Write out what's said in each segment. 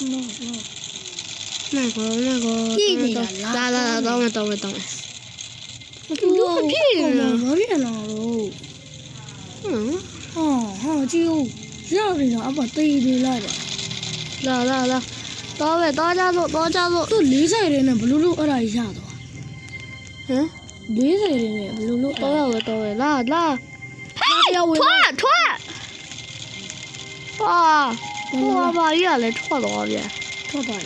那个，来，等会。我骗了，我骗了喽。哦，就让人家把对的来吧。来，多加速。都离赛人呢，不露露二一下子。离赛人呢，不露露。到位，来。嘿，拖！哇，把月来拖多遍。拖多了。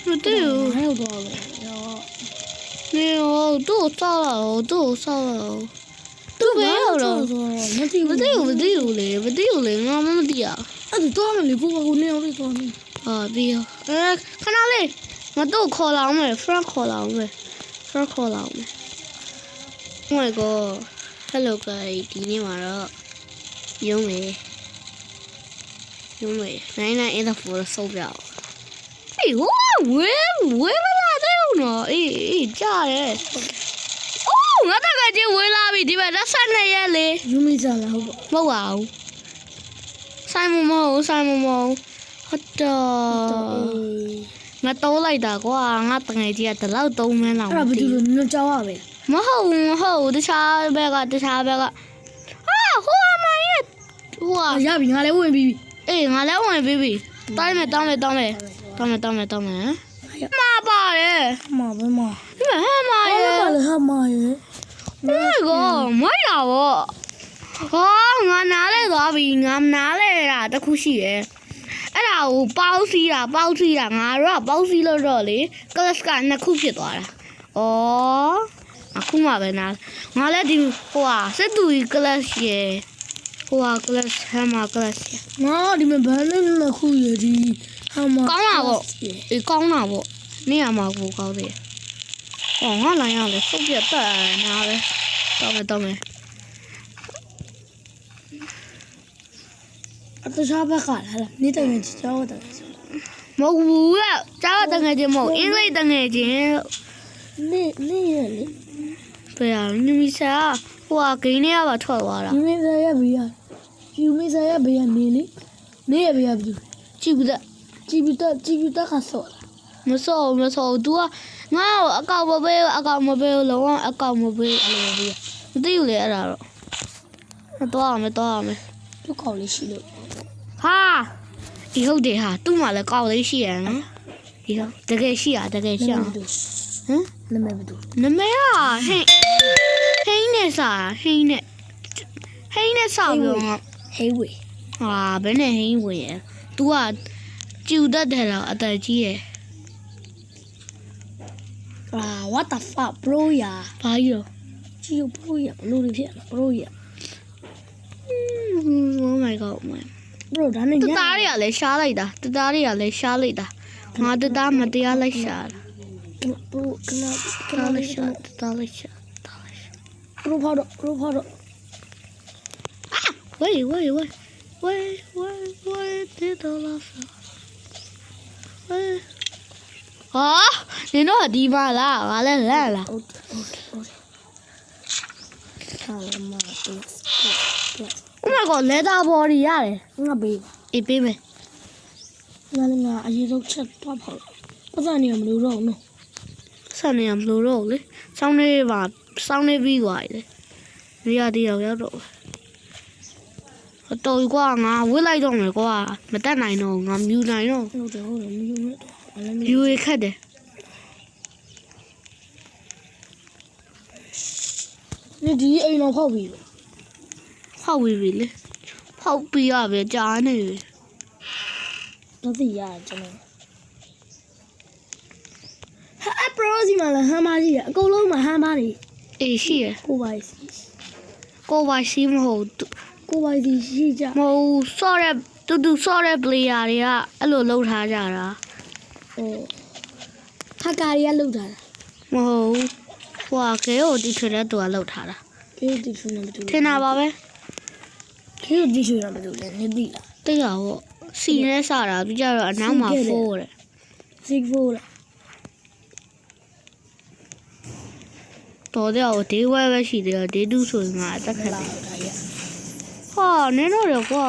不对哦。还有多少个？没有，都烧了。都没有了。不对嘞，俺们的啊。啊，你多少里过过那样的多呢？啊，对呀。看哪里？我都考了没？分考了没？我个 ，hello 个，今天晚上有没？奶一直扶着手表。哎，我不拉的呢，假的。哦，我大概就会拉比这边那三个月嘞。有没咋了？好不？冇啊。晒冇，好的。我倒嚟得啩，我等下只得撈到咩啦？啊，不就你找啊呗？冇好，啲茶杯個。啊，好啊媽呀！哇！呀，比我来问 BB。我來問 BB，當沒？媽爸耶！妈。你咪係妈耶！那個唔係呀喎。我拿來多比我拿來啦，得苦死嘅。အဲ့ဒါကိုပေါင်းစီးတာငါတို့ကပေါင်းစီးလို့တော့လေကလစ်ကနှစ်ခုဖြစ်သွားတာအခုမှပဲနာငါလည်းဒီစစ်တူကြီးကလစ်ရဲ့ကလစ်ဟမ်မာကလစ်ငါဒီမှာဘာနဲ့နှစ်ခုရဒီဟမ်မာကောင်းတာပေါ့ကောင်းတာပေါ့နေရာမှာကိုကောင်းတယ်ငါလိုက်ရလေစုပ်ပြတ်တက်နာပဲတောင်းမယ်တခြားဘက်ကလာနေတယ်ငယ်ကြောက်တယ်မဟုတ်ဘူးကကြားတငယ်ချင်းမဟုတ်အင်္ဂလိပ်တငယ်ချင်းနေရလေဘယ်ဟာညမီစာဂိမ်းထဲကပါထွက်သွားတာယူမီစာရဘေးရနေလေနေရဘေးရဘူးကြည့်ဘူးတခါဆော့မစော तू ကငါ့အကောက်မပေးလုံးဝအကောက်မပေးအဲ့လိုပေးမသိဘူးလေအဲ့ဒါတော့သွားရမယ်သူကောက်လေးရှိလို့ဟာဒီဟုတ်တယ်ဟာသူ့မှာလည်းကောက်လေးရှိရနော်ဒီတော့တကယ်ရှိရဟမ်နာမည်ဘယ်သူနမည်ကဟင်းနဲ့စားပြောမှာဟေးဝေဟာဘယ်နဲ့ဟင်းဝင်ရ तू ကကျူတတ်တယ်လားအသက်ကြီးရယ် what the fuck bro ရ ဘာကြီးတော့ ကြည့် bro ရဘလို့ဖြစ်လား bro ရoh my god bro ဒါနဲ့တသားတွေကလည်းရှားလိုက်တာငါတသားမတရားလိုက်ရှာတာ bro ခဏလိုက်ရှာတသားလိုက်ရှာ bro ဖောက်တော့喂ဒီတော့လာ喂ဟာ你တို့ဒီပါလားငါလည်းလန့်လားဟုတ်ဟာမတော့ Oh my god လက်သားဘော်ဒီရတယ်ငါဘေးအေးပေးမယ်ငါအရေးဆုံးချက်တော့ဖောက်ပတ်စံနေမလို့တော့နော်ဆက်နေရမလို့တော့လေစောင်းနေပြီးသွားတယ်နေရာတယောက်ရောက်တော့တော်ကွာငါဝစ်လိုက်တော့မယ်ကွာမတက်နိုင်တော့ငါမြူနိုင်တော့ဟုတ်တယ်မြူနဲ့တော့မြူရခက်တယ်ဒီအိမ်တော့ဖောက်ပြီလေဖောက်ပြီးရပဲကြားနေပြီတော့သိရကျွန်တော်ဟာပရိုစီမလာဟမ်းပါကြီးအကုန်လုံးမှာဟမ်းပါနေအေးရှိရကိုပါစီမဟုတ်ကိုပါစီရှိကြမဟုတ်ဆော့တဲ့တူဆော့တဲ့ player တွေကအဲ့လိုလှုပ်ထားကြတာဟာကာရီကလှုပ်ထားတာမဟုတ်ကဲကိုတီထွေတဲ့သူကလှုပ်ထားတာကဲတီထွေနေမတူထင်တာပါပဲကဲတီထွေနေမတူလဲနေသိလားသိတာပေါ့စီနဲ့စတာပြီးကြတော့အနောက်မှာ4တဲ့4လားတော်တယ်ဒေးဝဲပဲရှိတယ်ဒေးတူဆိုရင်ငါအသက်ခက်တယ်ဟာနင်းတော့ကွာ